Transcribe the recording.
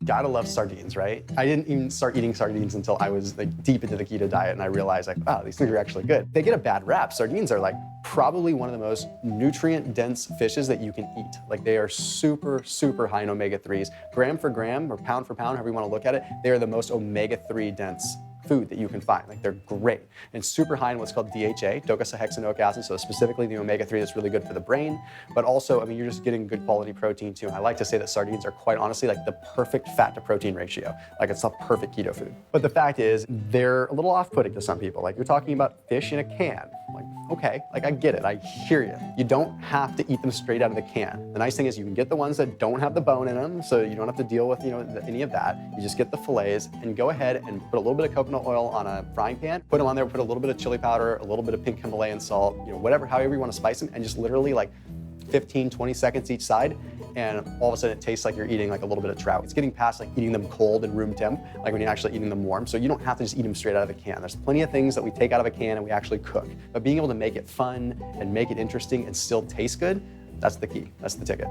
Gotta love sardines, right? I didn't even start eating sardines until I was like deep into the keto diet, and I realized like, wow, these things are actually good. They get a bad rap. Sardines are like probably one of the most nutrient-dense fishes that you can eat. Like they are super, super high in omega-3s. Gram for gram or pound for pound, however you want to look at it, they are the most omega-3 dense food that you can find. Like they're great. And super high in what's called DHA, docosahexaenoic acid, so specifically the omega-3 that's really good for the brain, but also, I mean, you're just getting good quality protein too. And I like to say that sardines are quite honestly like the perfect fat to protein ratio. Like it's a perfect keto food. But the fact is, they're a little off-putting to some people. Like you're talking about fish in a can. Like, okay, like I get it, I hear you. You don't have to eat them straight out of the can. The nice thing is you can get the ones that don't have the bone in them, so you don't have to deal with, any of that. You just get the fillets and go ahead and put a little bit of coconut oil on a frying pan, put them on there, put a little bit of chili powder, a little bit of pink Himalayan salt, whatever, however you want to spice them, and just literally like 15, 20 seconds each side, and all of a sudden it tastes like you're eating like a little bit of trout. It's getting past like eating them cold and room temp, like when you're actually eating them warm, so you don't have to just eat them straight out of a can. There's plenty of things that we take out of a can and we actually cook, but being able to make it fun and make it interesting and still taste good, that's the key, that's the ticket.